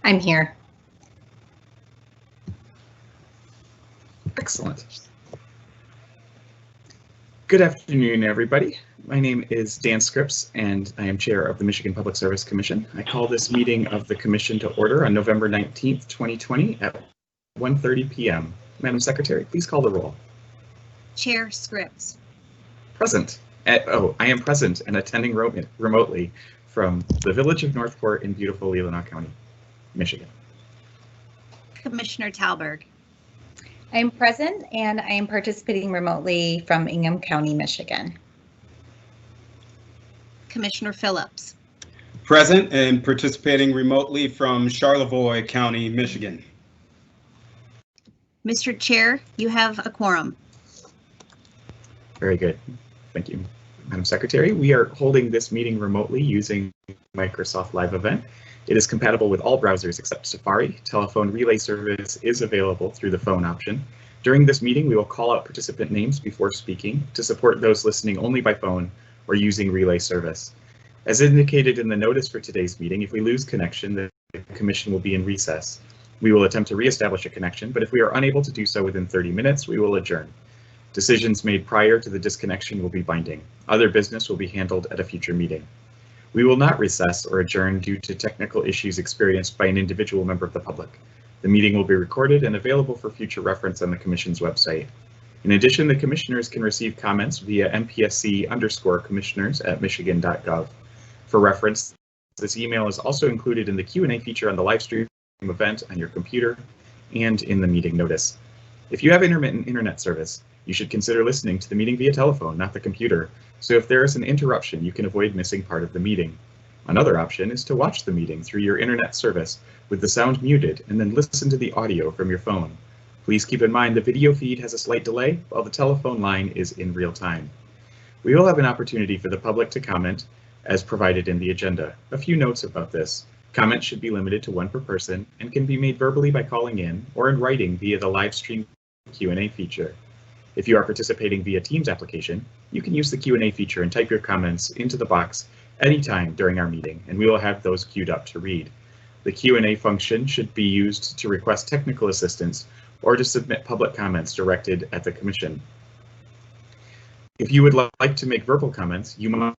I'm here. Excellent. Good afternoon, everybody. My name is Dan Scripps, and I am chair of the Michigan Public Service Commission. I call this meeting of the Commission to order on November 19th, 2020 at 1:30 p.m. Madam Secretary, please call the roll. Chair Scripps. Present. I am present and attending remotely from the village of Northport in beautiful Leelanau County, Michigan. Commissioner Talberg. I am present and I am participating remotely from Ingham County, Michigan. Commissioner Phillips. Present and participating remotely from Charlevoix County, Michigan. Mr. Chair, you have a quorum. Very good. Thank you, Madam Secretary. We are holding this meeting remotely using Microsoft Live Event. It is compatible with all browsers except Safari. Telephone relay service is available through the phone option. During this meeting, we will call out participant names before speaking to support those listening only by phone or using relay service. As indicated in the notice for today's meeting, if we lose connection, the Commission will be in recess. We will attempt to reestablish a connection, but if we are unable to do so within 30 minutes, we will adjourn. Decisions made prior to the disconnection will be binding. Other business will be handled at a future meeting. We will not recess or adjourn due to technical issues experienced by an individual member of the public. The meeting will be recorded and available for future reference on the Commission's website. In addition, the Commissioners can receive comments via mpsc_commissioners@michigan.gov. For reference, this email is also included in the Q&A feature on the live stream event on your computer and in the meeting notice. If you have intermittent internet service, you should consider listening to the meeting via telephone, not the computer. So if there is an interruption, you can avoid missing part of the meeting. Another option is to watch the meeting through your internet service with the sound muted and then listen to the audio from your phone. Please keep in mind the video feed has a slight delay while the telephone line is in real time. We will have an opportunity for the public to comment as provided in the agenda. A few notes about this. Comments should be limited to one per person and can be made verbally by calling in or in writing via the live stream Q&A feature. If you are participating via Teams application, you can use the Q&A feature and type your comments into the box anytime during our meeting, and we will have those queued up to read. The Q&A function should be used to request technical assistance or to submit public comments directed at the Commission. If you would like to make verbal comments, you must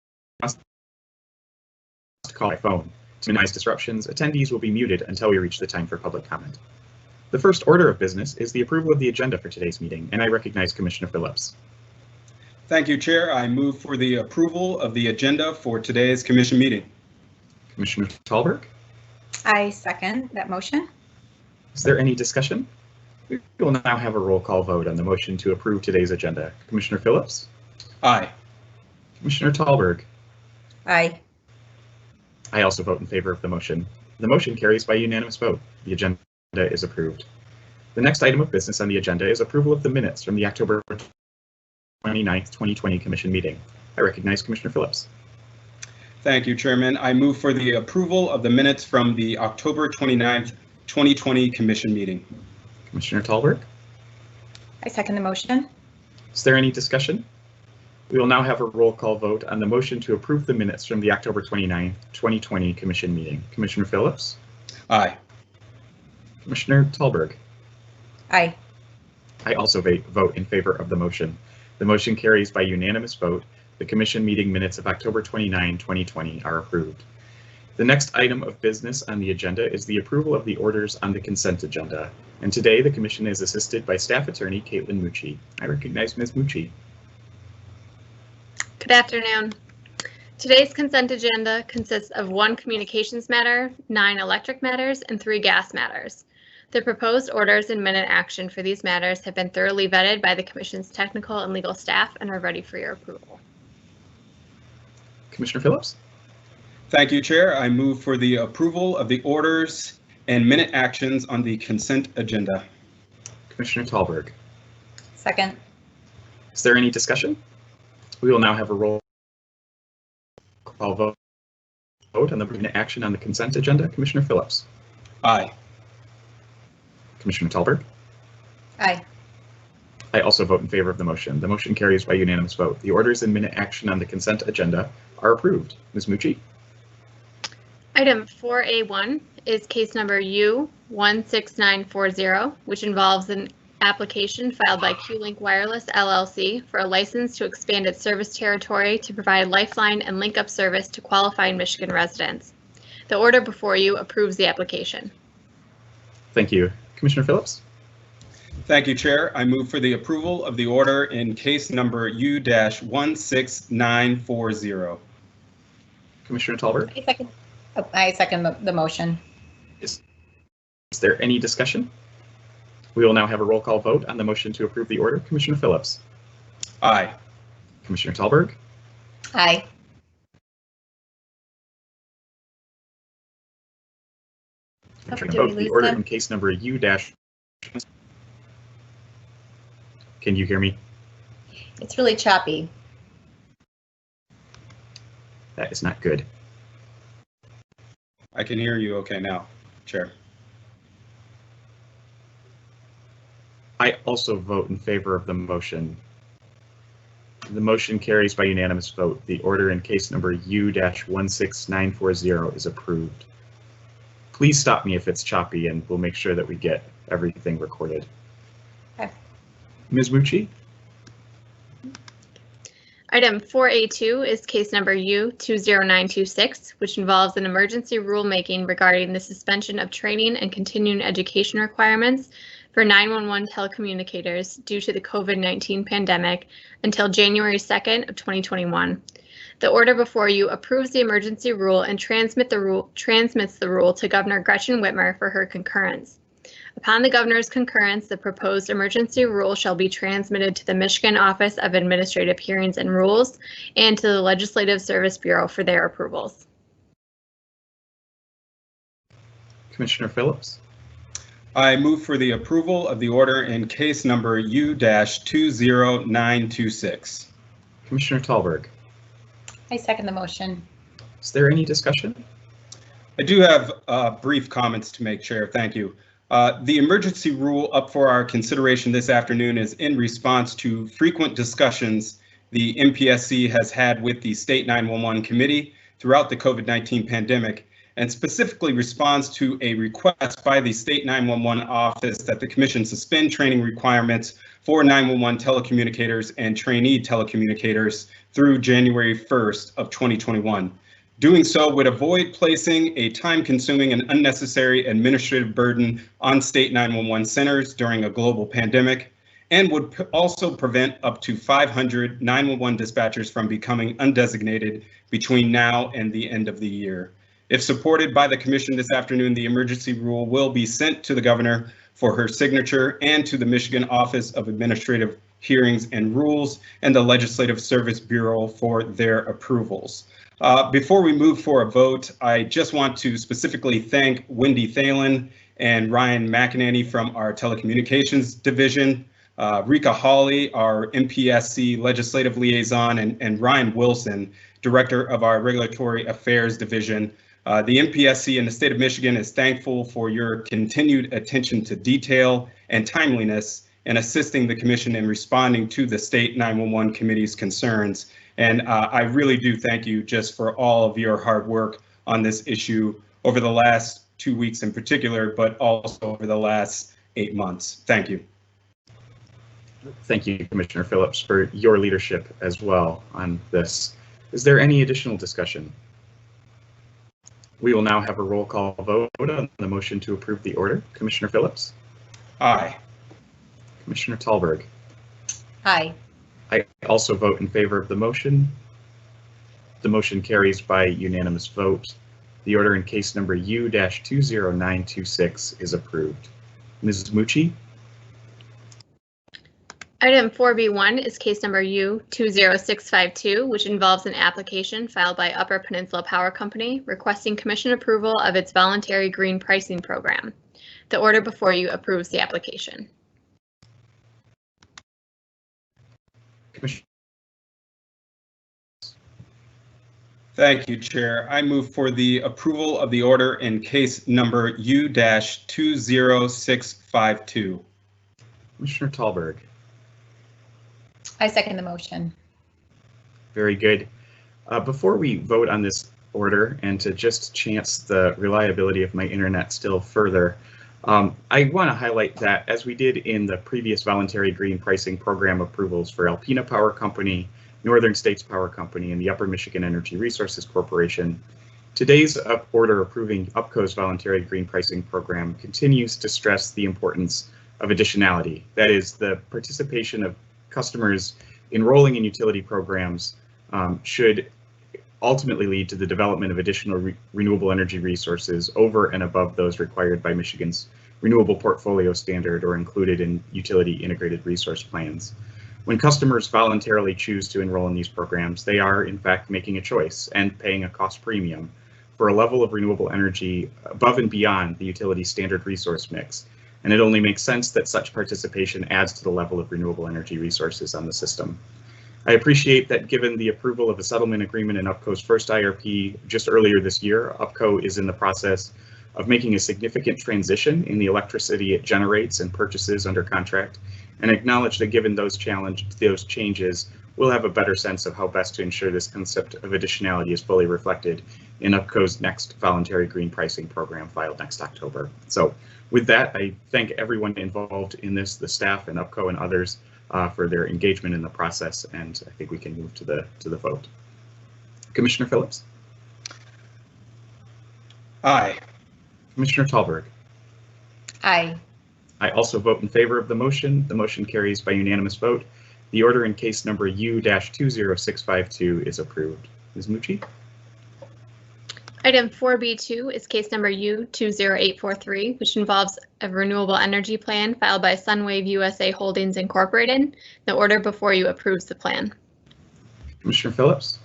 call by phone. To minimize disruptions, attendees will be muted until we reach the time for public comment. The first order of business is the approval of the agenda for today's meeting, and I recognize Commissioner Phillips. Thank you, Chair. I move for the approval of the agenda for today's Commission meeting. Commissioner Talberg? I second that motion. Is there any discussion? We will now have a roll call vote on the motion to approve today's agenda. Commissioner Phillips? Aye. Commissioner Talberg? Aye. I also vote in favor of the motion. The motion carries by unanimous vote. The agenda is approved. The next item of business on the agenda is approval of the minutes from the October 29th, 2020 Commission meeting. I recognize Commissioner Phillips. Thank you, Chairman. I move for the approval of the minutes from the October 29th, 2020 Commission meeting. Commissioner Talberg? I second the motion. Is there any discussion? We will now have a roll call vote on the motion to approve the minutes from the October 29th, 2020 Commission meeting. Commissioner Phillips? Aye. Commissioner Talberg? Aye. I also vote in favor of the motion. The motion carries by unanimous vote. The Commission meeting minutes of October 29, 2020 are approved. The next item of business on the agenda is the approval of the orders on the consent agenda. And today the Commission is assisted by Staff Attorney Caitlin Mucci. I recognize Ms. Mucci. Good afternoon. Today's consent agenda consists of 1 communications matter, 9 electric matters, and 3 gas matters. The proposed orders and minute action for these matters have been thoroughly vetted by the Commission's technical and legal staff and are ready for your approval. Commissioner Phillips? Thank you, Chair. I move for the approval of the orders and minute actions on the consent agenda. Commissioner Talberg? Second. Is there any discussion? We will now have a roll call vote on the minute action on the consent agenda. Commissioner Phillips? Aye. Commissioner Talberg? Aye. I also vote in favor of the motion. The motion carries by unanimous vote. The orders and minute action on the consent agenda are approved. Ms. Mucci? Item 4A1 is case number U16940, which involves an application filed by Q-Link Wireless LLC for a license to expand its service territory to provide lifeline and link-up service to qualified Michigan residents. The order before you approves the application. Thank you. Commissioner Phillips? Thank you, Chair. I move for the approval of the order in case number U-16940. Commissioner Tallberg? I second the motion. Is there any discussion? We will now have a roll call vote on the motion to approve the order. Commissioner Phillips? Aye. Commissioner Tallberg? Aye. I'm trying to Did we vote the lose order them? in case number U dash. Can you hear me? It's really choppy. That is not good. I can hear you okay now, Chair. I also vote in favor of the motion. The motion carries by unanimous vote. The order in case number U-16940 is approved. Please stop me if it's choppy and we'll make sure that we get everything recorded. Okay. Ms. Mucci? Item 4A2 is case number U20926, which involves an emergency rulemaking regarding the suspension of training and continuing education requirements for 911 telecommunicators due to the COVID-19 pandemic until January 2nd of 2021. The order before you approves the emergency rule and transmits the rule to Governor Gretchen Whitmer for her concurrence. Upon the governor's concurrence, the proposed emergency rule shall be transmitted to the Michigan Office of Administrative Hearings and Rules and to the Legislative Service Bureau for their approvals. Commissioner Phillips? I move for the approval of the order in case number U-20926. Commissioner Tallberg? I second the motion. Is there any discussion? I do have brief comments to make, Chair. Thank you. The emergency rule up for our consideration this afternoon is in response to frequent discussions the MPSC has had with the State 911 Committee throughout the COVID-19 pandemic, and specifically responds to a request by the State 911 Office that the Commission suspend training requirements for 911 telecommunicators and trainee telecommunicators through January 1st of 2021. Doing so would avoid placing a time-consuming and unnecessary administrative burden on state 911 centers during a global pandemic, and would also prevent up to 500 911 dispatchers from becoming undesignated between now and the end of the year. If supported by the Commission this afternoon, the emergency rule will be sent to the Governor for her signature and to the Michigan Office of Administrative Hearings and Rules and the Legislative Service Bureau for their approvals. Before we move for a vote, I just want to specifically thank Wendy Thalen and Ryan McEnany from our Telecommunications Division, Rika Hawley, our MPSC Legislative Liaison, and Ryan Wilson, Director of our Regulatory Affairs Division. The MPSC in the state of Michigan is thankful for your continued attention to detail and timeliness in assisting the Commission in responding to the State 911 Committee's concerns. And I really do thank you just for all of your hard work on this issue over the last 2 weeks in particular, but also over the last 8 months. Thank you. Thank you, Commissioner Phillips, for your leadership as well on this. Is there any additional discussion? We will now have a roll call vote on the motion to approve the order. Commissioner Phillips? Aye. Commissioner Tallberg? Aye. I also vote in favor of the motion. The motion carries by unanimous vote. The order in case number U-20926 is approved. Mrs. Mucci? Item 4B1 is case number U20652, which involves an application filed by Upper Peninsula Power Company requesting Commission approval of its voluntary green pricing program. The order before you approves the application. Commissioner? Thank you, Chair. I move for the approval of the order in case number U-20652. Commissioner Tallberg? I second the motion. Very good. Before we vote on this order and to just chance the reliability of my internet still further, I want to highlight that as we did in the previous voluntary green pricing program approvals for Alpena Power Company, Northern States Power Company, and the Upper Michigan Energy Resources Corporation, today's order approving UPCO's voluntary green pricing program continues to stress the importance of additionality. That is, the participation of customers enrolling in utility programs should ultimately lead to the development of additional renewable energy resources over and above those required by Michigan's renewable portfolio standard or included in utility integrated resource plans. When customers voluntarily choose to enroll in these programs, they are in fact making a choice and paying a cost premium for a level of renewable energy above and beyond the utility standard resource mix. And it only makes sense that such participation adds to the level of renewable energy resources on the system. I appreciate that given the approval of a settlement agreement in UPCO's first IRP just earlier this year, UPCO is in the process of making a significant transition in the electricity it generates and purchases under contract, and acknowledge that given those changes, we'll have a better sense of how best to ensure this concept of additionality is fully reflected in UPCO's next voluntary green pricing program filed next October. So with that, I thank everyone involved in this, the staff and UPCO and others, for their engagement in the process, and I think we can move to the vote. Commissioner Phillips? Aye. Commissioner Tallberg? Aye. I also vote in favor of the motion. The motion carries by unanimous vote. The order in case number U-20652 is approved. Ms. Mucci? Item 4B2 is case number U20843, which involves a renewable energy plan filed by Sunwave USA Holdings Incorporated. The order before you approves the plan. Commissioner Phillips?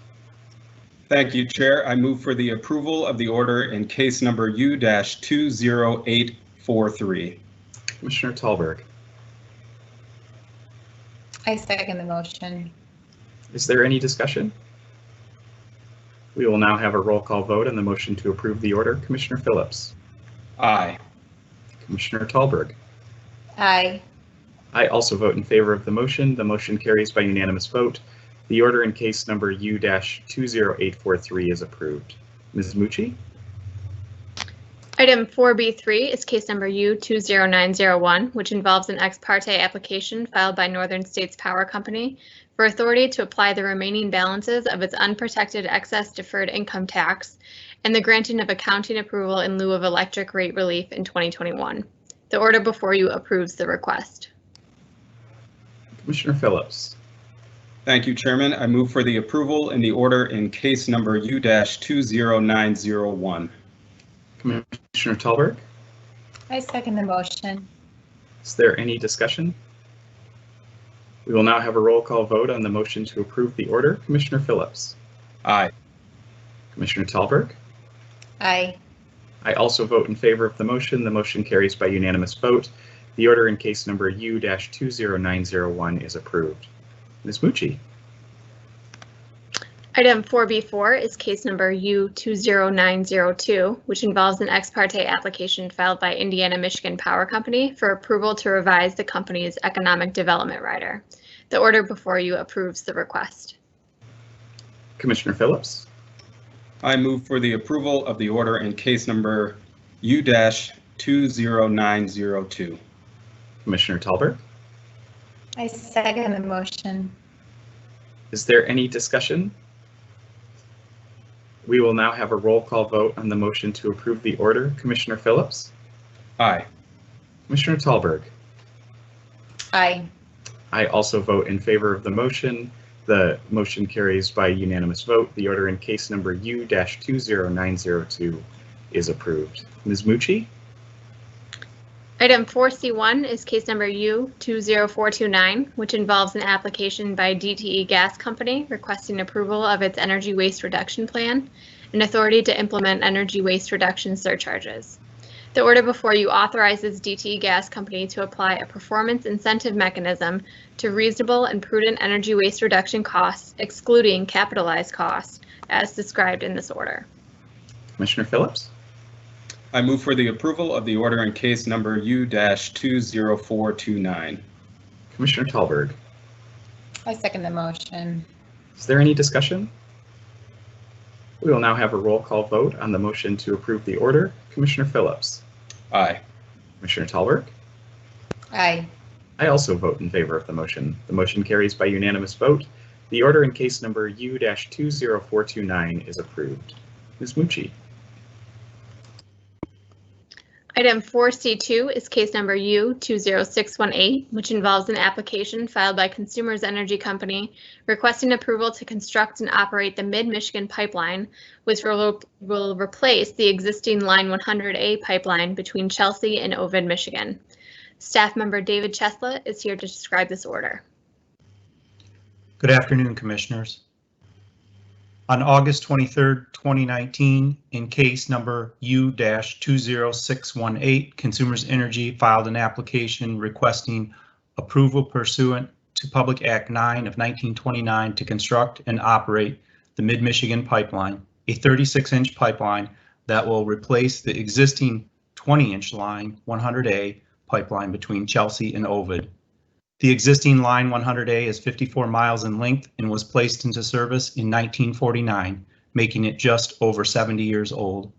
Thank you, Chair. I move for the approval of the order in case number U-20843. Commissioner Tallberg? I second the motion. Is there any discussion? We will now have a roll call vote on the motion to approve the order. Commissioner Phillips? Aye. Commissioner Tallberg? Aye. I also vote in favor of the motion. The motion carries by unanimous vote. The order in case number U-20843 is approved. Ms. Mucci? Item 4B3 is case number U20901, which involves an ex parte application filed by Northern States Power Company for authority to apply the remaining balances of its unprotected excess deferred income tax and the granting of accounting approval in lieu of electric rate relief in 2021. The order before you approves the request. Commissioner Phillips? Thank you, Chairman. I move for the approval in the order in case number U-20901. Commissioner Tallberg? I second the motion. Is there any discussion? We will now have a roll call vote on the motion to approve the order. Commissioner Phillips? Aye. Commissioner Tallberg? Aye. I also vote in favor of the motion. The motion carries by unanimous vote. The order in case number U-20901 is approved. Ms. Mucci? Item 4B4 is case number U20902, which involves an ex parte application filed by Indiana Michigan Power Company for approval to revise the company's economic development rider. The order before you approves the request. Commissioner Phillips? I move for the approval of the order in case number U-20902. Commissioner Tallberg? I second the motion. Is there any discussion? We will now have a roll call vote on the motion to approve the order. Commissioner Phillips? Aye. Commissioner Tallberg? Aye. I also vote in favor of the motion. The motion carries by unanimous vote. The order in case number U-20902 is approved. Ms. Mucci? Item 4C1 is case number U20429, which involves an application by DTE Gas Company requesting approval of its energy waste reduction plan and authority to implement energy waste reduction surcharges. The order before you authorizes DTE Gas Company to apply a performance incentive mechanism to reasonable and prudent energy waste reduction costs, excluding capitalized costs, as described in this order. Commissioner Phillips? I move for the approval of the order in case number U-20429. Commissioner Tallberg? I second the motion. Is there any discussion? We will now have a roll call vote on the motion to approve the order. Commissioner Phillips. Aye. Commissioner Tallberg. Aye. I also vote in favor of the motion. The motion carries by unanimous vote. The order in case number U-20429 is approved. Ms. Mucci. Item 4C2 is case number U20618, which involves an application filed by Consumers Energy Company requesting approval to construct and operate the Mid-Michigan pipeline, which will replace the existing Line 100A pipeline between Chelsea and Ovid, Michigan. Staff member David Chesla is here to describe this order. Good afternoon, Commissioners. On August 23, 2019, in case number U-20618, Consumers Energy filed an application requesting approval pursuant to Public Act 9 of 1929 to construct and operate the Mid-Michigan Pipeline, a 36-inch pipeline that will replace the existing 20-inch Line 100A pipeline between Chelsea and Ovid. The existing Line 100A is 54 miles in length and was placed into service in 1949, making it just over 70 years old.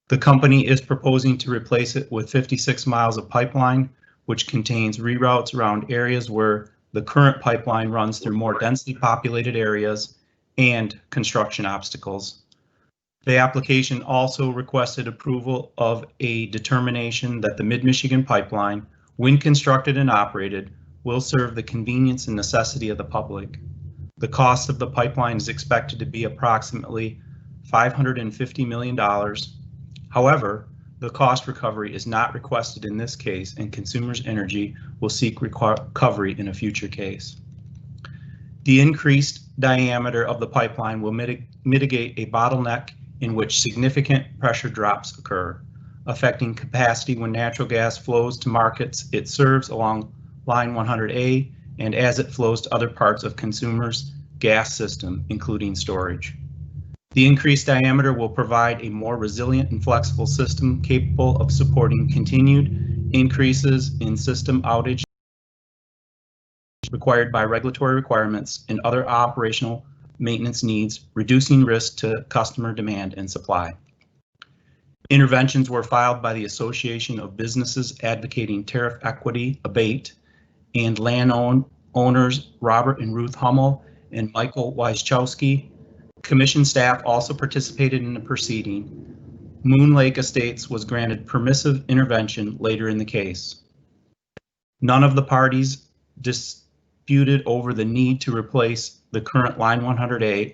The company is proposing to replace it with 56 miles of pipeline, which contains reroutes around areas where the current pipeline runs through more densely populated areas and construction obstacles. The application also requested approval of a determination that the Mid-Michigan Pipeline, when constructed and operated, will serve the convenience and necessity of the public. The cost of the pipeline is expected to be approximately $550 million. However, the cost recovery is not requested in this case, and Consumers Energy will seek recovery in a future case. The increased diameter of the pipeline will mitigate a bottleneck in which significant pressure drops occur, affecting capacity when natural gas flows to markets it serves along Line 100A and as it flows to other parts of Consumers' gas system, including storage. The increased diameter will provide a more resilient and flexible system capable of supporting continued increases in system outage required by regulatory requirements and other operational maintenance needs, reducing risk to customer demand and supply. Interventions were filed by the Association of Businesses Advocating Tariff Equity, ABATE, and landowners Robert and Ruth Hummel and Michael Wyszkowski. Commission staff also participated in the proceeding. Moon Lake Estates was granted permissive intervention later in the case. None of the parties disputed over the need to replace the current Line 100A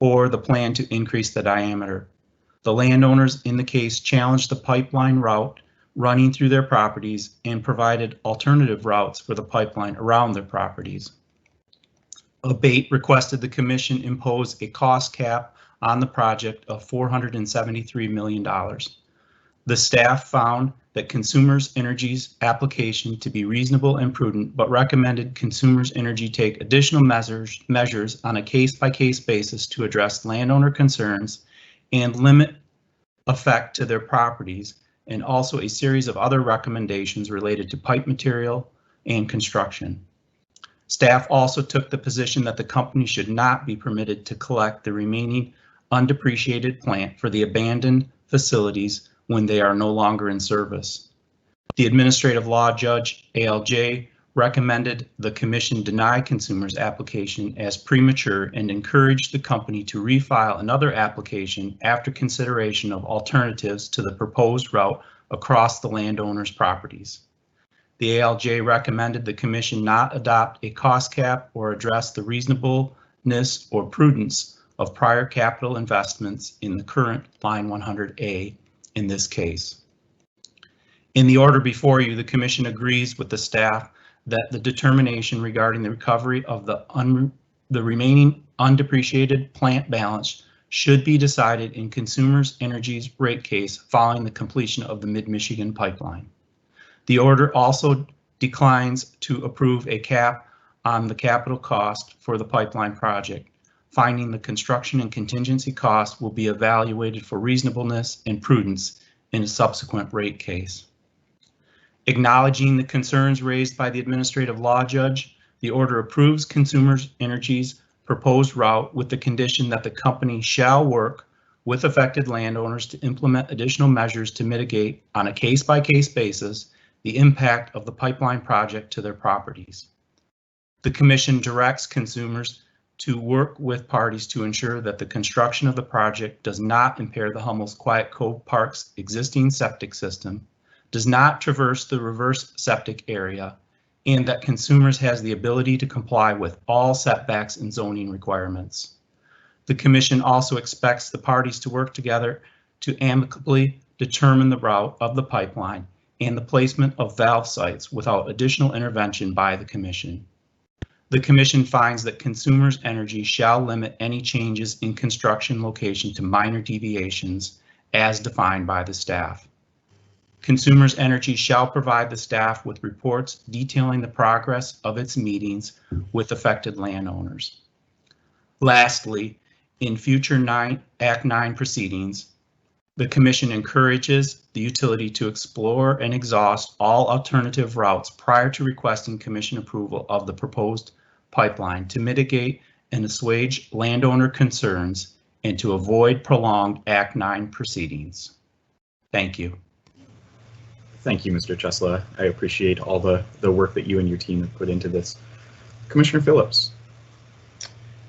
or the plan to increase the diameter. The landowners in the case challenged the pipeline route running through their properties and provided alternative routes for the pipeline around their properties. ABATE requested the commission impose a cost cap on the project of $473 million. The staff found that Consumers Energy's application to be reasonable and prudent, but recommended Consumers Energy take additional measures on a case-by-case basis to address landowner concerns and limit effect to their properties, and also a series of other recommendations related to pipe material and construction. Staff also took the position that the company should not be permitted to collect the remaining undepreciated plant for the abandoned facilities when they are no longer in service. The Administrative Law Judge, ALJ, recommended the commission deny Consumers' application as premature and encouraged the company to refile another application after consideration of alternatives to the proposed route across the landowner's properties. The ALJ recommended the commission not adopt a cost cap or address the reasonableness or prudence of prior capital investments in the current Line 100A in this case. In the order before you, the commission agrees with the staff that the determination regarding the recovery of the remaining undepreciated plant balance should be decided in Consumers Energy's rate case following the completion of the Mid-Michigan Pipeline. The order also declines to approve a cap on the capital cost for the pipeline project, finding the construction and contingency costs will be evaluated for reasonableness and prudence in a subsequent rate case. Acknowledging the concerns raised by the Administrative Law Judge, the order approves Consumers Energy's proposed route with the condition that the company shall work with affected landowners to implement additional measures to mitigate on a case-by-case basis the impact of the pipeline project to their properties. The Commission directs consumers to work with parties to ensure that the construction of the project does not impair the Hummel's Quiet Cove Park's existing septic system, does not traverse the reverse septic area, and that consumers has the ability to comply with all setbacks and zoning requirements. The Commission also expects the parties to work together to amicably determine the route of the pipeline and the placement of valve sites without additional intervention by the Commission. The Commission finds that Consumers Energy shall limit any changes in construction location to minor deviations as defined by the staff. Consumers Energy shall provide the staff with reports detailing the progress of its meetings with affected landowners. Lastly, in future Act 9 proceedings, the Commission encourages the utility to explore and exhaust all alternative routes prior to requesting Commission approval of the proposed pipeline to mitigate and assuage landowner concerns and to avoid prolonged Act 9 proceedings. Thank you. Thank you, Mr. Chesla. I appreciate all the work that you and your team have put into this. Commissioner Phillips.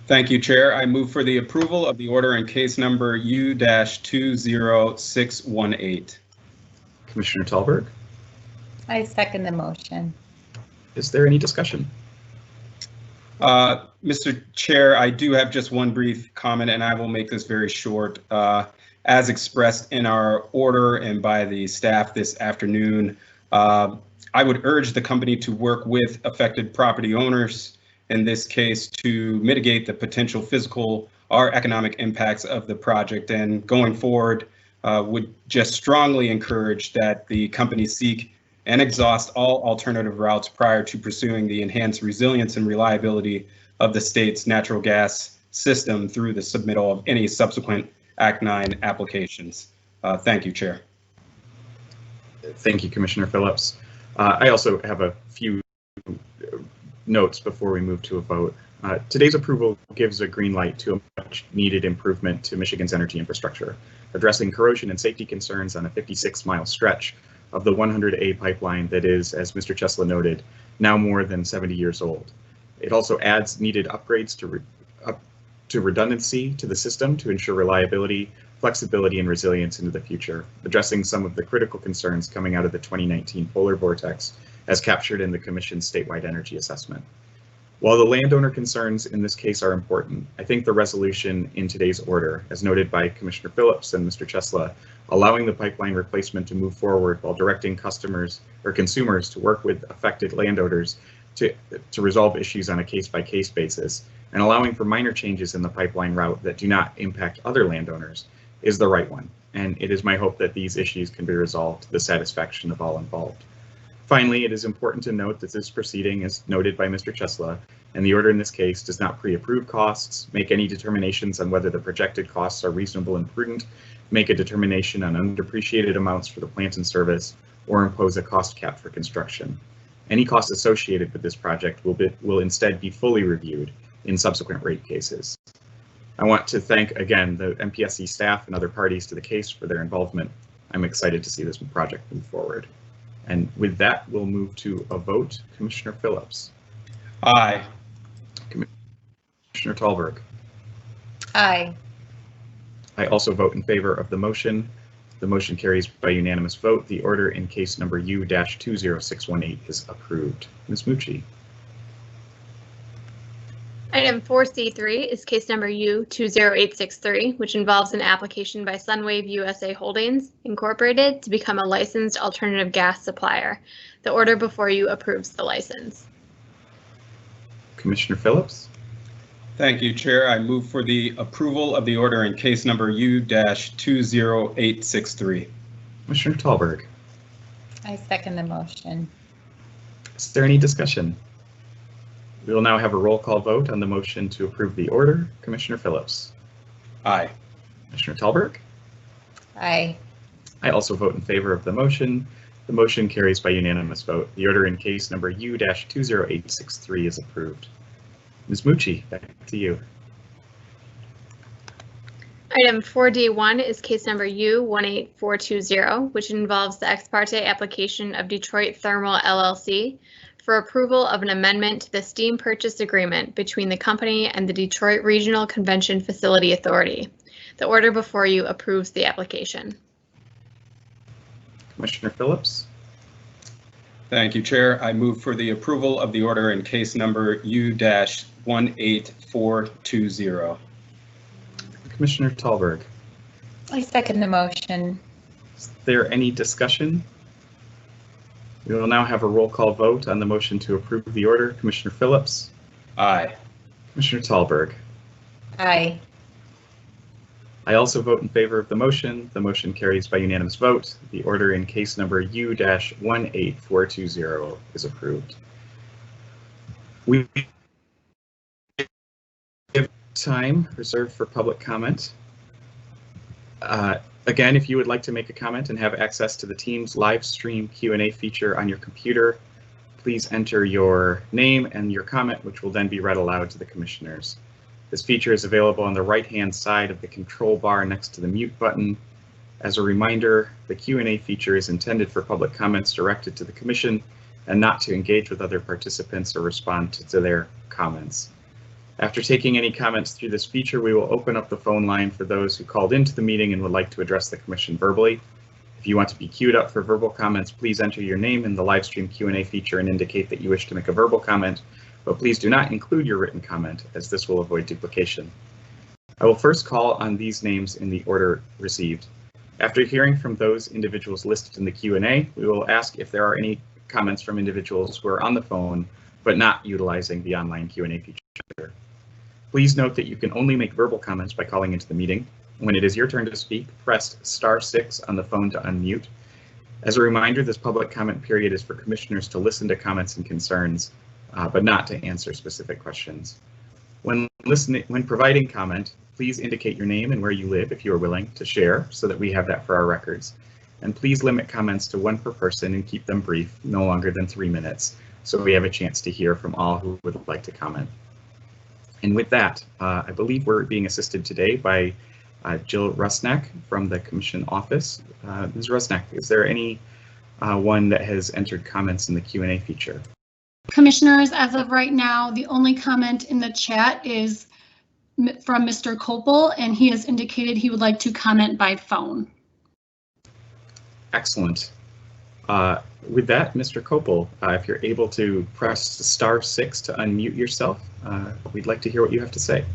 Thank you, Chair. I move for the approval of the order in case number U-20618. Commissioner Tallberg. I second the motion. Is there any discussion? Mr. Chair, I do have just one brief comment, and I will make this very short. As expressed in our order and by the staff this afternoon, I would urge the company to work with affected property owners, in this case, to mitigate the potential physical or economic impacts of the project. And going forward, would just strongly encourage that the company seek and exhaust all alternative routes prior to pursuing the enhanced resilience and reliability of the state's natural gas system through the submittal of any subsequent Act 9 applications. Thank you, Chair. Thank you, Commissioner Phillips. I also have a few notes before we move to a vote. Today's approval gives a green light to a much needed improvement to Michigan's energy infrastructure, addressing corrosion and safety concerns on a 56-mile stretch of the 100A pipeline that is, as Mr. Chesla noted, now more than 70 years old. It also adds needed upgrades to redundancy to the system to ensure reliability, flexibility, and resilience into the future, addressing some of the critical concerns coming out of the 2019 polar vortex as captured in the Commission's statewide energy assessment. While the landowner concerns in this case are important, I think the resolution in today's order, as noted by Commissioner Phillips and Mr. Chesla, allowing the pipeline replacement to move forward while directing customers or consumers to work with affected landowners to resolve issues on a case-by-case basis, and allowing for minor changes in the pipeline route that do not impact other landowners is the right one. And it is my hope that these issues can be resolved to the satisfaction of all involved. Finally, it is important to note that this proceeding, as noted by Mr. Chesla, and the order in this case does not pre-approve costs, make any determinations on whether the projected costs are reasonable and prudent, make a determination on undepreciated amounts for the plant and service, or impose a cost cap for construction. Any costs associated with this project will instead be fully reviewed in subsequent rate cases. I want to thank again the MPSC staff and other parties to the case for their involvement. I'm excited to see this project move forward. And with that, we'll move to a vote. Commissioner Phillips. Aye. Commissioner Tallberg. Aye. I also vote in favor of the motion. The motion carries by unanimous vote. The order in case number U-20618 is approved. Ms. Mucci. Item 4C3 is case number U-20863, which involves an application by Sunwave USA Holdings, Incorporated, to become a licensed alternative gas supplier. The order before you approves the license. Commissioner Phillips. Thank you, Chair. I move for the approval of the order in case number U-20863. Commissioner Tallberg. I second the motion. Is there any discussion? We will now have a roll call vote on the motion to approve the order. Commissioner Phillips. Aye. Commissioner Tallberg. Aye. I also vote in favor of the motion. The motion carries by unanimous vote. The order in case number U-20863 is approved. Ms. Mucci, back to you. Item 4D1 is case number U18420, which involves the ex parte application of Detroit Thermal LLC for approval of an amendment to the steam purchase agreement between the company and the Detroit Regional Convention Facility Authority. The order before you approves the application. Commissioner Phillips, Thank you, Chair. I move for the approval of the order in case number U-18420. Commissioner Tallberg, I second the motion. is there any discussion? We will now have a roll call vote on the motion to approve the order. Commissioner Phillips, Aye. Commissioner Tallberg. Aye. I also vote in favor of the motion. The motion carries by unanimous vote. The order in case number U-18420 is approved. We have time reserved for public comment. Again, if you would like to make a comment and have access to the Teams live stream Q&A feature on your computer, please enter your name and your comment, which will then be read aloud to the commissioners. This feature is available on the right-hand side of the control bar next to the mute button. As a reminder, the Q&A feature is intended for public comments directed to the commission and not to engage with other participants or respond to their comments. After taking any comments through this feature, we will open up the phone line for those who called into the meeting and would like to address the commission verbally. If you want to be queued up for verbal comments, please enter your name in the live stream Q&A feature and indicate that you wish to make a verbal comment, but please do not include your written comment, as this will avoid duplication. I will first call on these names in the order received. After hearing from those individuals listed in the Q&A, we will ask if there are any comments from individuals who are on the phone but not utilizing the online Q&A feature. Please note that you can only make verbal comments by calling into the meeting. When it is your turn to speak, press *6 on the phone to unmute. As a reminder, this public comment period is for commissioners to listen to comments and concerns, but not to answer specific questions. When providing comment, please indicate your name and where you live if you are willing to share so that we have that for our records. And please limit comments to one per person and keep them brief, no longer than 3 minutes, so we have a chance to hear from all who would like to comment. And with that, I believe we're being assisted today by Jill Rusnak from the Commission office. Ms. Rusnak, is there any one that has entered comments in the Q&A feature? Commissioners, as of right now, the only comment in the chat is from Mr. Kopel, and he has indicated he would like to comment by phone. Excellent. With that, Mr. Kopel, if you're able to press *6 to unmute yourself, we'd like to hear what you have to say.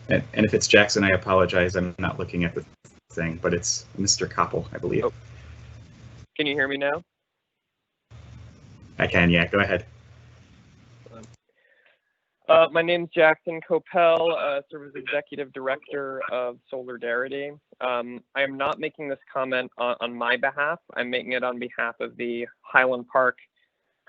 And if it's Jackson, I apologize. I'm not looking at the thing, but it's Mr. Kopel, I believe. Oh. Can you hear me now? I can, yeah, go ahead. My name is Jackson Kopel, serve as Executive Director of Solidarity. I am not making this comment on my behalf. I'm making it on behalf of the Highland Park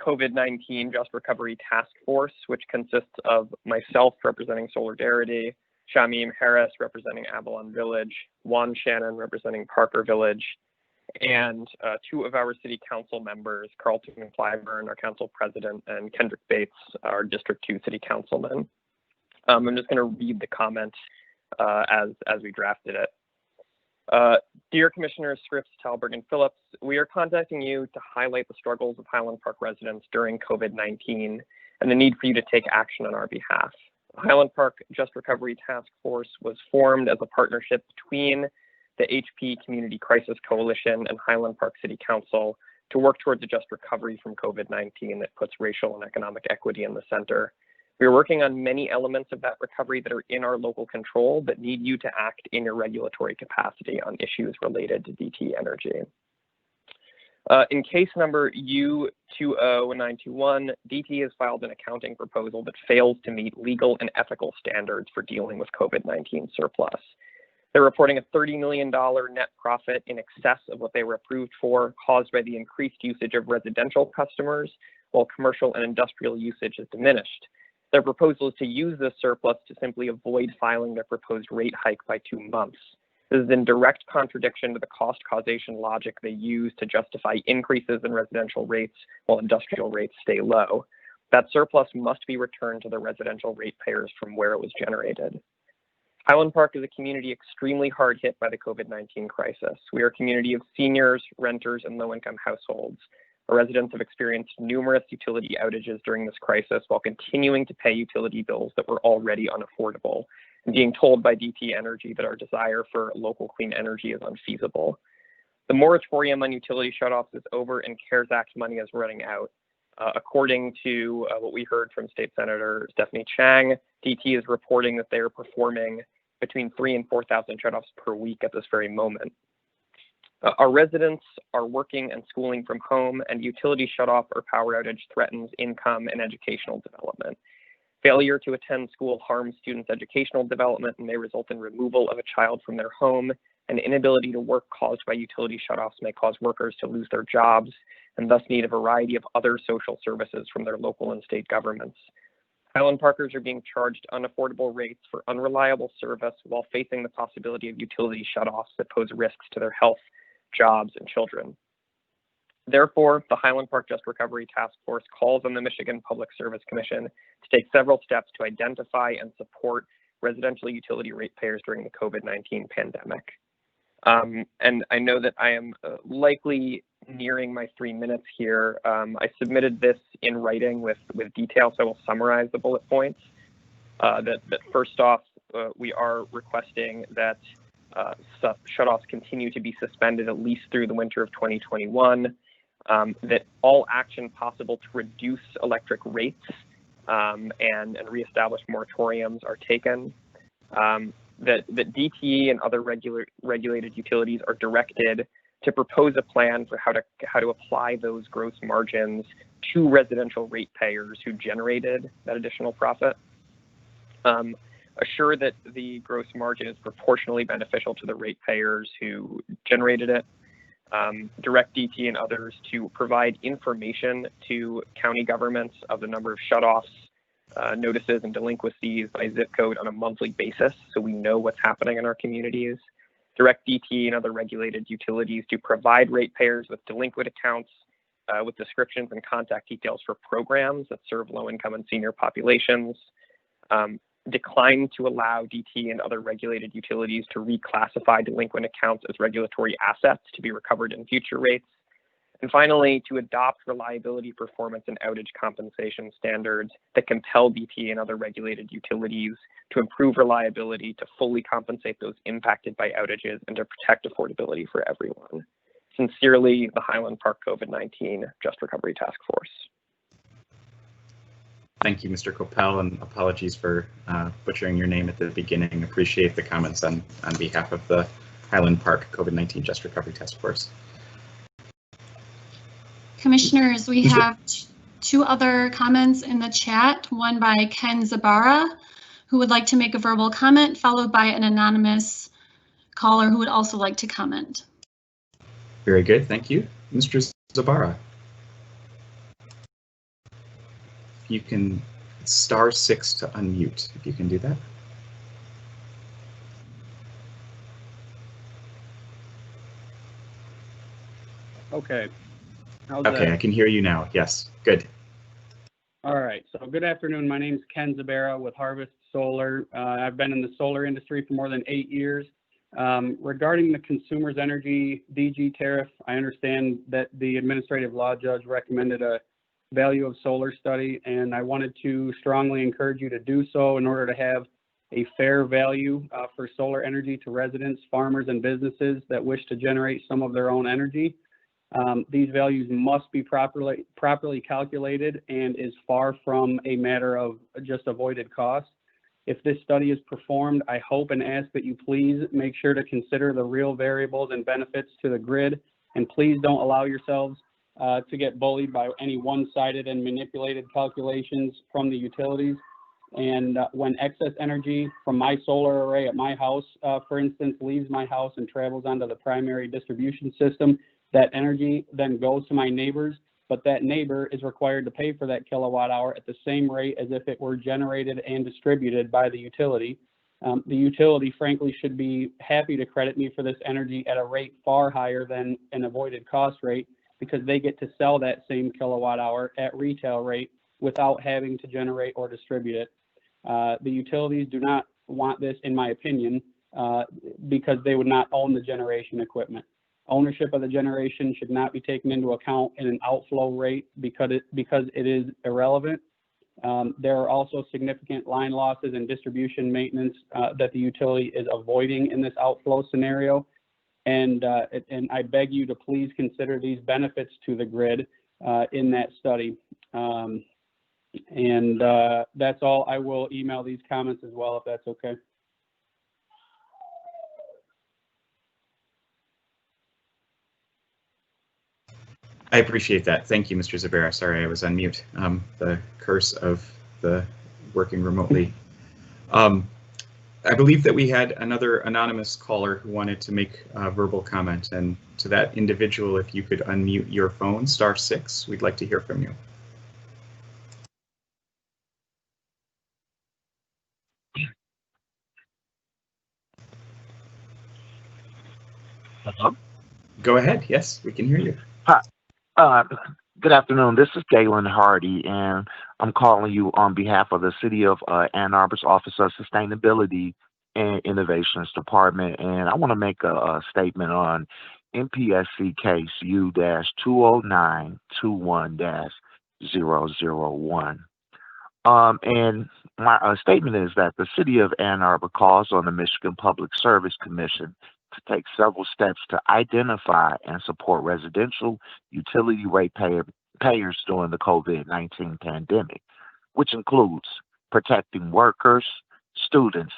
COVID-19 Just Recovery Task Force, which consists of myself representing Solidarity, Shamim Harris representing Avalon Village, Juan Shannon representing Parker Village, and 2 of our city council members, Carlton Clyburn, our council president, and Kendrick Bates, our District 2 city councilman. I'm just going to read the comment as we drafted it. Dear Commissioners Scripps, Tallberg, and Phillips, we are contacting you to highlight the struggles of Highland Park residents during COVID-19 and the need for you to take action on our behalf. The Highland Park Just Recovery Task Force was formed as a partnership between the HP Community Crisis Coalition and Highland Park City Council to work towards a just recovery from COVID-19 that puts racial and economic equity in the center. We are working on many elements of that recovery that are in our local control, but need you to act in your regulatory capacity on issues related to DTE Energy. In case number U20921, DTE has filed an accounting proposal that fails to meet legal and ethical standards for dealing with COVID-19 surplus. They're reporting a $30 million net profit in excess of what they were approved for, caused by the increased usage of residential customers, while commercial and industrial usage is diminished. Their proposal is to use this surplus to simply avoid filing their proposed rate hike by 2 months. This is in direct contradiction to the cost causation logic they use to justify increases in residential rates while industrial rates stay low. That surplus must be returned to the residential ratepayers from where it was generated. Highland Park is a community extremely hard hit by the COVID-19 crisis. We are a community of seniors, renters, and low-income households. Our residents have experienced numerous utility outages during this crisis while continuing to pay utility bills that were already unaffordable, and being told by DTE Energy that our desire for local clean energy is unfeasible. The moratorium on utility shutoffs is over and CARES Act money is running out. According to what we heard from State Senator Stephanie Chang, DTE is reporting that they are performing between 3,000 and 4,000 shutoffs per week at this very moment. Our residents are working and schooling from home, and utility shutoff or power outage threatens income and educational development. Failure to attend school harms students' educational development and may result in removal of a child from their home. An inability to work caused by utility shutoffs may cause workers to lose their jobs and thus need a variety of other social services from their local and state governments. Highland Parkers are being charged unaffordable rates for unreliable service while facing the possibility of utility shutoffs that pose risks to their health, jobs, and children. Therefore, the Highland Park Just Recovery Task Force calls on the Michigan Public Service Commission to take several steps to identify and support residential utility ratepayers during the COVID-19 pandemic. And I know that I am likely nearing my 3 minutes here. I submitted this in writing with detail, so I will summarize the bullet points. That first off, we are requesting that shutoffs continue to be suspended at least through the winter of 2021, that all action possible to reduce electric rates and reestablish moratoriums are taken, that DTE and other regulated utilities are directed to propose a plan for how to apply those gross margins to residential ratepayers who generated that additional profit. Assure that the gross margin is proportionally beneficial to the ratepayers who generated it. Direct DTE and others to provide information to county governments of the number of shutoffs, notices, and delinquencies by zip code on a monthly basis so we know what's happening in our communities. Direct DTE and other regulated utilities to provide ratepayers with delinquent accounts with descriptions and contact details for programs that serve low-income and senior populations. Decline to allow DTE and other regulated utilities to reclassify delinquent accounts as regulatory assets to be recovered in future rates. And finally, to adopt reliability, performance, and outage compensation standards that compel DTE and other regulated utilities to improve reliability, to fully compensate those impacted by outages, and to protect affordability for everyone. Sincerely, the Highland Park COVID-19 Just Recovery Task Force. Thank you, Mr. Coppell, and apologies for butchering your name at the beginning. Appreciate the comments on behalf of the Highland Park COVID-19 Just Recovery Task Force. Commissioners, we have two other comments in the chat, one by Ken Zabara, who would like to make a verbal comment, followed by an anonymous caller who would also like to comment. Very good, thank you. Mr. Zabara. If you can, *6 to unmute, if you can do that. Okay. How's Okay, that? I can hear you now. Yes, good. All right. So good afternoon. My name is Ken Zabara with Harvest Solar. I've been in the solar industry for more than 8 years. Regarding the Consumers Energy DG tariff, I understand that the administrative law judge recommended a value of solar study, and I wanted to strongly encourage you to do so in order to have a fair value for solar energy to residents, farmers, and businesses that wish to generate some of their own energy. These values must be properly calculated and is far from a matter of just avoided costs. If this study is performed, I hope and ask that you please make sure to consider the real variables and benefits to the grid, and please don't allow yourselves to get bullied by any one-sided and manipulated calculations from the utilities. And when excess energy from my solar array at my house, for instance, leaves my house and travels onto the primary distribution system, that energy then goes to my neighbors, but that neighbor is required to pay for that kilowatt hour at the same rate as if it were generated and distributed by the utility. The utility, frankly, should be happy to credit me for this energy at a rate far higher than an avoided cost rate, because they get to sell that same kilowatt hour at retail rate without having to generate or distribute it. The utilities do not want this, in my opinion, because they would not own the generation equipment. Ownership of the generation should not be taken into account in an outflow rate because it is irrelevant. There are also significant line losses and distribution maintenance that the utility is avoiding in this outflow scenario. And I beg you to please consider these benefits to the grid in that study. That's all. I will email these comments as well, if that's okay. I appreciate that. Thank you, Mr. Zabera. Sorry, I was on mute. The curse of the working remotely. I believe that we had another anonymous caller who wanted to make a verbal comment, and to that individual, if you could unmute your phone, *6, we'd like to hear from you. Hello? Go ahead. Yes, we can hear you. Hi. Good afternoon. This is Galen Hardy, and I'm calling you on behalf of the City of Ann Arbor's Office of Sustainability and Innovations Department, and I want to make a statement on MPSC case U-20921-001. And my statement is that the City of Ann Arbor calls on the Michigan Public Service Commission to take several steps to identify and support residential utility rate payers during the COVID-19 pandemic, which includes protecting workers, students,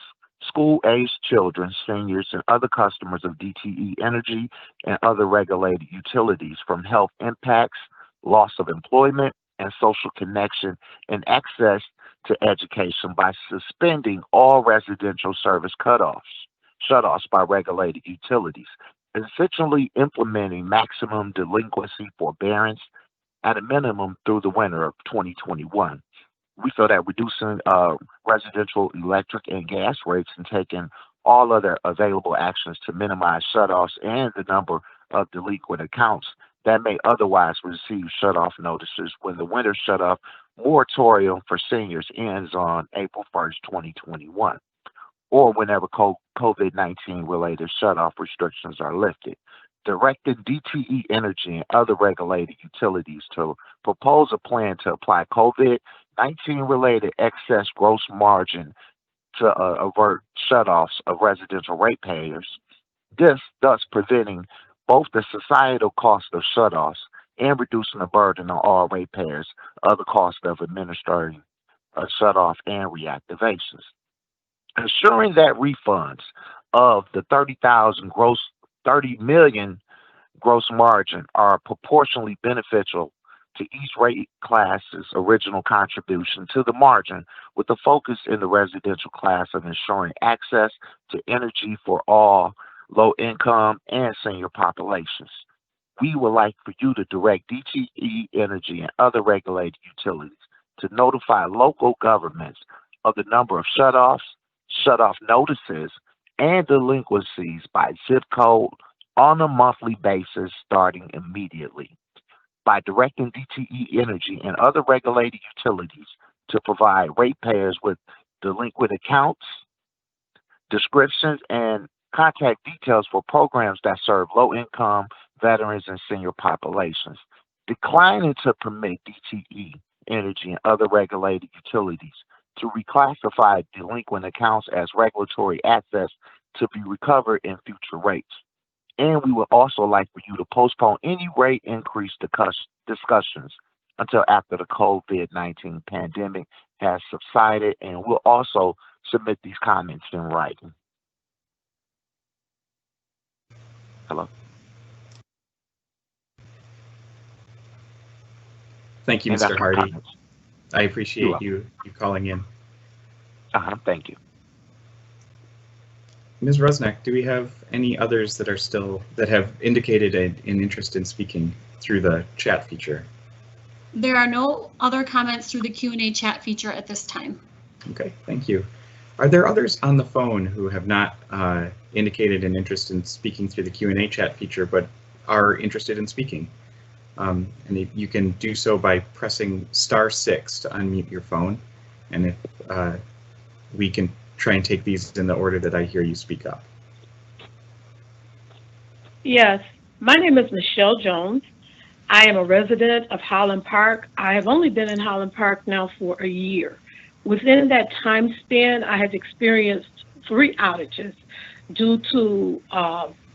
school-aged children, seniors, and other customers of DTE Energy and other regulated utilities from health impacts, loss of employment, and social connection, and access to education by suspending all residential service shutoffs by regulated utilities, essentially implementing maximum delinquency forbearance at a minimum through the winter of 2021. We feel that reducing residential electric and gas rates and taking all other available actions to minimize shutoffs and the number of delinquent accounts that may otherwise receive shutoff notices when the winter shutoff moratorium for seniors ends on April 1st, 2021. Or whenever COVID-19 related shutoff restrictions are lifted, directed DTE Energy and other regulated utilities to propose a plan to apply COVID-19 related excess gross margin to avert shutoffs of residential ratepayers, thus preventing both the societal cost of shutoffs and reducing the burden on all ratepayers of the cost of administering a shutoff and reactivations. Ensuring that refunds of the $30 million gross margin are proportionally beneficial to each rate class's original contribution to the margin, with a focus in the residential class of ensuring access to energy for all low income and senior populations. We would like for you to direct DTE Energy and other regulated utilities to notify local governments of the number of shutoff notices and delinquencies by zip code on a monthly basis starting immediately. By directing DTE Energy and other regulated utilities to provide ratepayers with delinquent accounts, descriptions, and contact details for programs that serve low-income veterans and senior populations. Declining to permit DTE Energy and other regulated utilities to reclassify delinquent accounts as regulatory assets to be recovered in future rates. And we would also like for you to postpone any rate increase discussions until after the COVID-19 pandemic has subsided, and we'll also submit these comments in writing. Hello. Thank you, Mr. Hardy. I appreciate you calling in. Thank you. Ms. Rusnak, do we have any others that have indicated an interest in speaking through the chat feature? There are no other comments through the Q&A chat feature at this time. Okay, thank you. Are there others on the phone who have not indicated an interest in speaking through the Q&A chat feature but are interested in speaking? And you can do so by pressing *6 to unmute your phone. And if we can try and take these in the order that I hear you speak up. Yes, my name is Michelle Jones. I am a resident of Highland Park. I have only been in Highland Park now for a year. Within that time span, I have experienced 3 outages due to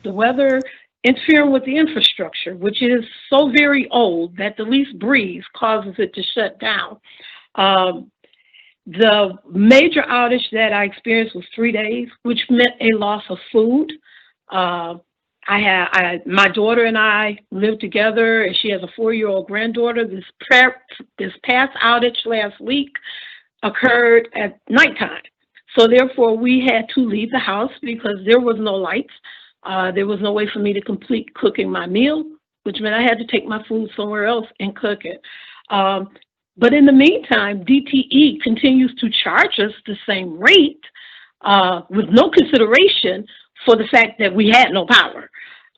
the weather interfering with the infrastructure, which is so very old that the least breeze causes it to shut down. The major outage that I experienced was 3 days, which meant a loss of food. My daughter and I live together, and she has a 4-year-old granddaughter. This past outage last week occurred at nighttime. So therefore, we had to leave the house because there was no lights. There was no way for me to complete cooking my meal, which meant I had to take my food somewhere else and cook it. But in the meantime, DTE continues to charge us the same rate with no consideration for the fact that we had no power.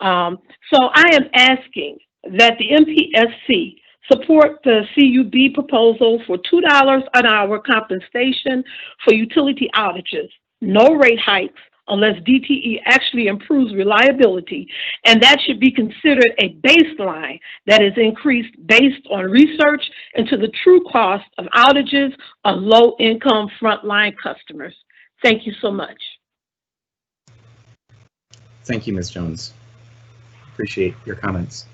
So I am asking that the MPSC support the CUB proposal for $2 an hour compensation for utility outages, no rate hikes unless DTE actually improves reliability, and that should be considered a baseline that is increased based on research into the true cost of outages on low-income frontline customers. Thank you so much. Thank you, Ms. Jones. Appreciate your comments.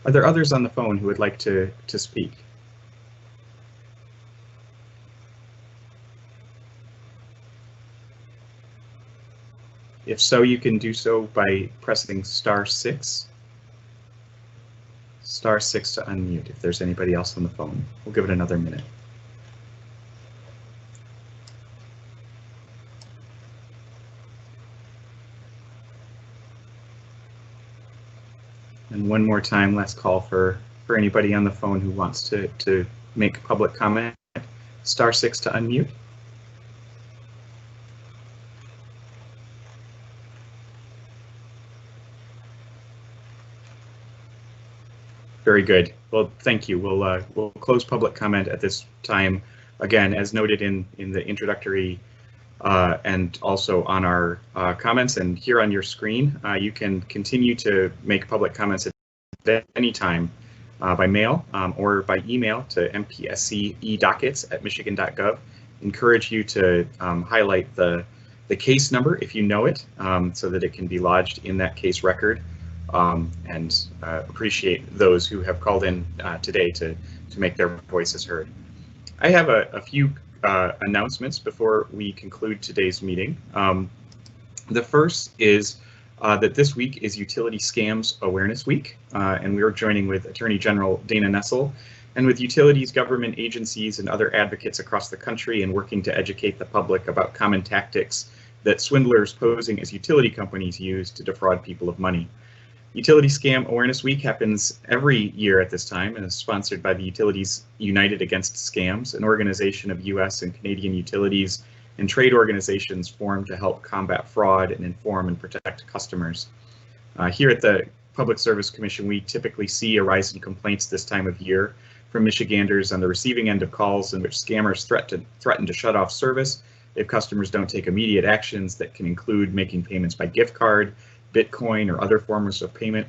Are there others on the phone who would like to speak? If so, you can do so by pressing *6. *6 to unmute if there's anybody else on the phone. We'll give it another minute. And one more time, last call for anybody on the phone who wants to make public comment. *6 to unmute. Very good. Well, thank you. We'll close public comment at this time. Again, as noted in the introductory and also on our comments and here on your screen, you can continue to make public comments at any time by mail or by email to mpscedockets@michigan.gov. Encourage you to highlight the case number if you know it, so that it can be lodged in that case record. And appreciate those who have called in today to make their voices heard. I have a few announcements before we conclude today's meeting. The first is that this week is Utility Scams Awareness Week, and we are joining with Attorney General Dana Nessel and with utilities, government agencies, and other advocates across the country and working to educate the public about common tactics that swindlers posing as utility companies use to defraud people of money. Utility Scam Awareness Week happens every year at this time and is sponsored by the Utilities United Against Scams, an organization of U.S. and Canadian utilities and trade organizations formed to help combat fraud and inform and protect customers. Here at the Public Service Commission, we typically see a rise in complaints this time of year from Michiganders on the receiving end of calls in which scammers threaten to shut off service if customers don't take immediate actions that can include making payments by gift card, Bitcoin, or other forms of payment.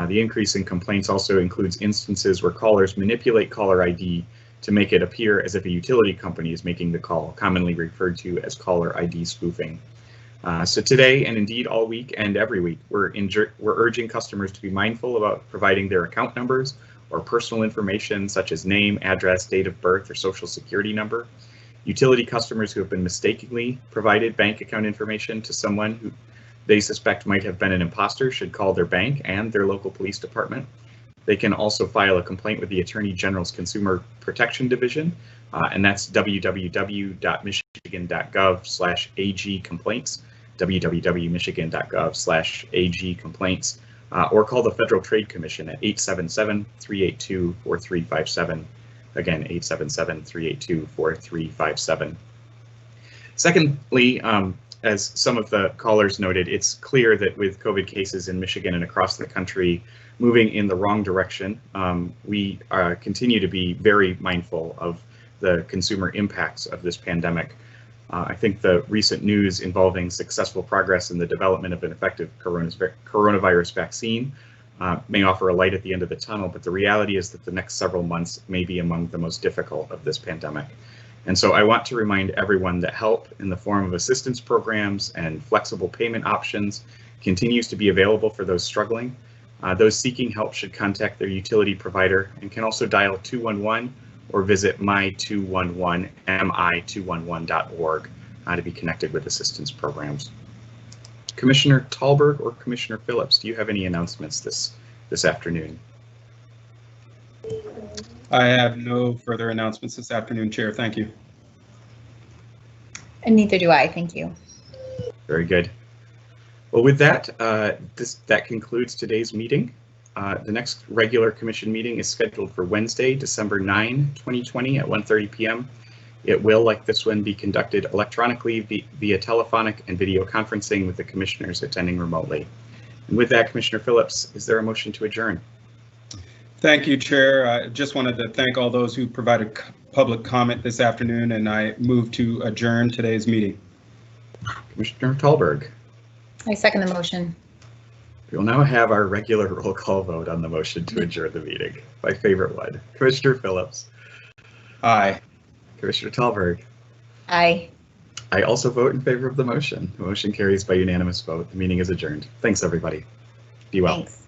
The increase in complaints also includes instances where callers manipulate caller ID to make it appear as if a utility company is making the call, commonly referred to as caller ID spoofing. So today, and indeed all week and every week, we're urging customers to be mindful about providing their account numbers or personal information such as name, address, date of birth, or social security number. Utility customers who have been mistakenly provided bank account information to someone who they suspect might have been an imposter should call their bank and their local police department. They can also file a complaint with the Attorney General's Consumer Protection Division, and that's www.michigan.gov/AG complaints, www.michigan.gov/AG complaints, or call the Federal Trade Commission at 877-382-4357. Again, 877-382-4357. Secondly, as some of the callers noted, it's clear that with COVID cases in Michigan and across the country, moving in the wrong direction. We continue to be very mindful of the consumer impacts of this pandemic. I think the recent news involving successful progress in the development of an effective coronavirus vaccine may offer a light at the end of the tunnel, but the reality is that the next several months may be among the most difficult of this pandemic. And so I want to remind everyone that help in the form of assistance programs and flexible payment options continues to be available for those struggling. Those seeking help should contact their utility provider and can also dial 211 or visit mi211.org to be connected with assistance programs. Commissioner Tallberg or Commissioner Phillips, do you have any announcements this afternoon? I have no further announcements this afternoon, Chair. Thank you. And neither do I, thank you. Very good. Well, with that, that concludes today's meeting. The next regular commission meeting is scheduled for Wednesday, December 9, 2020 at 1:30 p.m. It will, like this one, be conducted electronically via telephonic and video conferencing with the commissioners attending remotely. And with that, Commissioner Phillips, is there a motion to adjourn? Thank you, Chair. I just wanted to thank all those who provided public comment this afternoon, and I move to adjourn today's meeting. Commissioner Tallberg. I second the motion. We will now have our regular roll call vote on the motion to adjourn the meeting. My favorite one. Commissioner Phillips. Aye. Commissioner Tallberg. Aye. I also vote in favor of the motion. The motion carries by unanimous vote. The meeting is adjourned. Thanks, everybody. Be well. Thanks.